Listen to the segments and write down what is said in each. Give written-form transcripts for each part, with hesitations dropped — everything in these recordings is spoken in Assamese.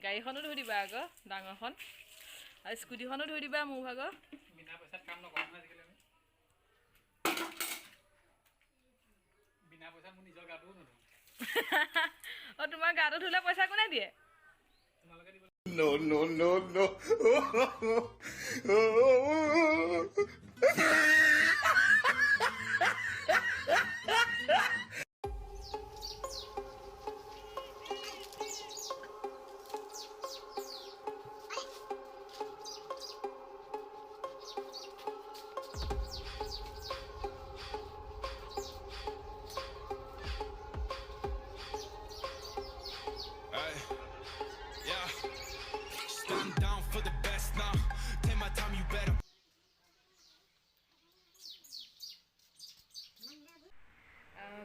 গাড়ীখনো ধুই দিবা আকৌ ডাঙৰখন আৰু স্কুটিখনো ধুই দিবা মোৰ ভাগৰ বিনা পইচাত কাম নকৰা নহয় আজিকালি বিনা পইচাত মোৰ নিজৰ গাটোও নুধো অ তোমাৰ গাটো ধুলে পইচা কোনে দিয়ে তোমালোকে দিব No, no, no, no.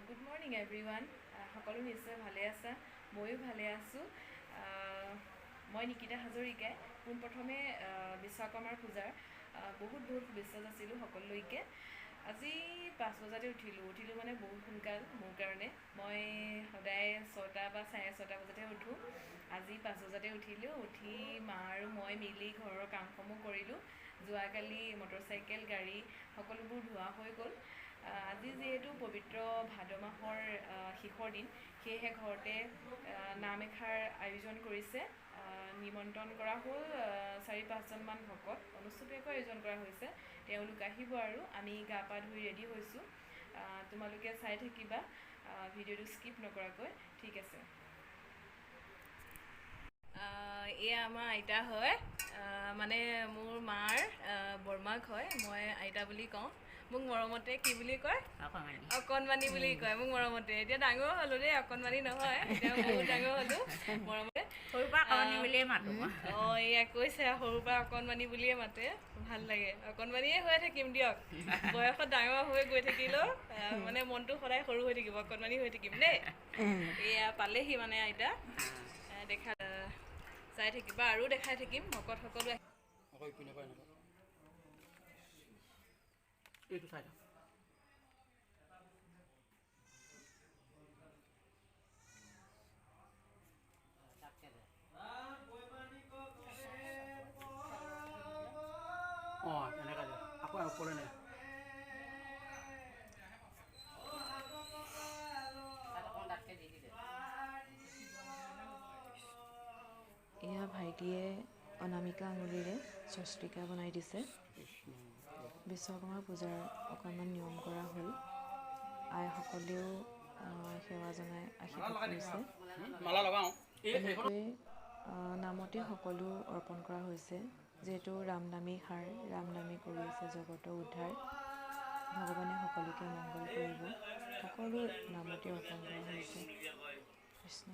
Good morning everyone. সকলো নিশ্চয় ভালে আছে ময়ো ভালে আছো মই নিকিতা হাজৰিকাই পোনপ্ৰথমে বিশ্বকৰ্মাৰ পূজাৰ বহুত শুভেচ্ছা যাচিলোঁ সকলোলৈকে আজি 5 বজাতে উঠিলোঁ মানে বহুত সোনকাল মোৰ কাৰণে মই সদায় 6টা বা 6:30 বজাতে উঠোঁ আজি 5 বজাতে উঠিলোঁ উঠি মা আৰু মই মিলি ঘৰৰ কামসমূহ কৰিলোঁ যোৱাকালি মটৰচাইকেল গাড়ী সকলোবোৰ ধোৱা হৈ গ'ল আজি যেহেতু পবিত্ৰ ভাদ মাহৰ শেষৰ দিন সেয়েহে ঘৰতে নাম এষাৰ আয়োজন কৰিছে নিমন্ত্ৰণ কৰা হ'ল 4-5জন মান ভকত অনুষ্ঠিতভাৱে আয়োজন কৰা হৈছে তেওঁলোক আহিব আৰু আমি গা পা ধুই ৰেডি হৈছোঁ তোমালোকে চাই থাকিবা ভিডিঅ'টো স্কিপ নকৰাকৈ ঠিক আছে এয়া আমাৰ আইতা হয় মানে মোৰ মাৰ বৰমাক হয় মই আইতা বুলি কওঁ মোক মৰমতে কি বুলি কয় অকণমানি বুলি কয় মোক মৰমতে এতিয়া ডাঙৰ হ'লো দেই অকণমানি নহয় এতিয়া বহুত ডাঙৰ হ'লো মৰমতে সৰুৰ পৰা অকণমানি বুলিয়ে মাতো এয়া কৈছে সৰুৰ পৰা অকণমানি বুলিয়ে মাতে ভাল লাগে অকণমানিয়ে হৈ থাকিম দিয়ক বয়সত ডাঙৰ হৈ গৈ থাকিলেও মানে মনটো সদায় সৰু হৈ থাকিব অকণমানি হৈ থাকিম দেই এয়া পালেহি মানে আইতা দেখা চাই থাকিবা আৰু দেখাই থাকিম ভকত সকলো আকৌ ইপিনে পৰা এনেকুৱা এইটো চাই থাক এনেকুৱা যে আকৌ ওপৰলৈ নাই এয়া ভাইটিয়ে অনামিকা আঙুলিৰে স্বস্তিকা বনাই দিছে বিশ্বকৰ্মা পূজাৰ অকণমান নিয়ম কৰা হ'ল আইসকলেও সেৱা জনাই আশীৰ্বাদ কৰিছে এনেকৈ নামতে সকলো অৰ্পণ কৰা হৈছে যিহেতু ৰামনামী সাৰ ৰামনামী কৰি আছে জগতৰ উদ্ধাৰ ভগৱানে সকলোকে মংগল কৰিব সকলো নামতে অৰ্পণ কৰা হৈছে কৃষ্ণ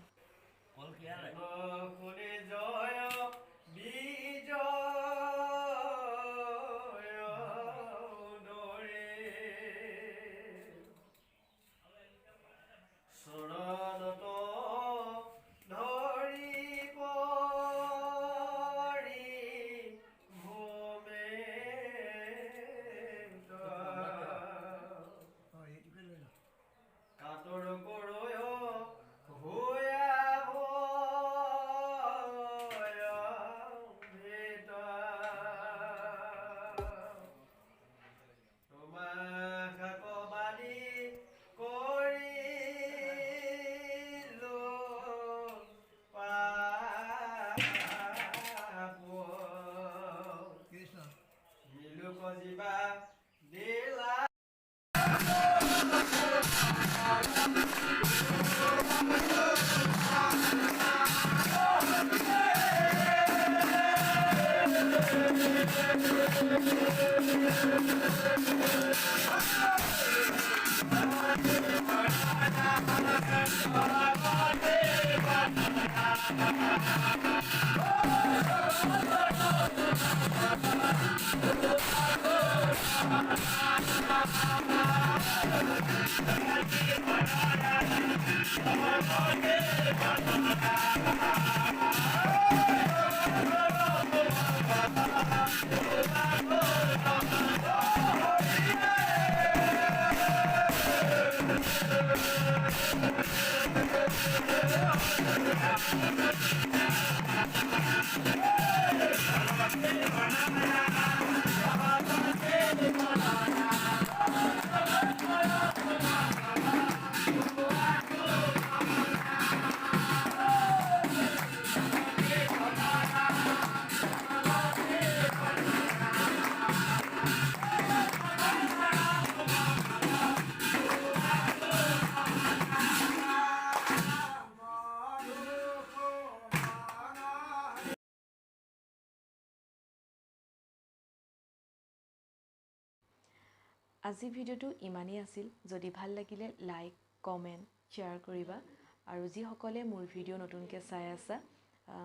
আজি ভিডিঅ'টো ইমানেই আছিল। যদি ভাল লাগিলে লাইক কমেণ্ট শ্বেয়াৰ কৰিবা আৰু যিসকলে মোৰ ভিডিঅ' নতুনকৈ চাই আছা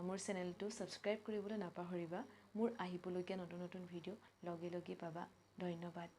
মোৰ চেনেলটো ছাবস্ক্ৰাইব কৰিবলৈ নাপাহৰিবা। মোৰ আহিবলগীয়া নতুন নতুন ভিডিঅ' লগে লগে পাবা। ধন্যবাদ।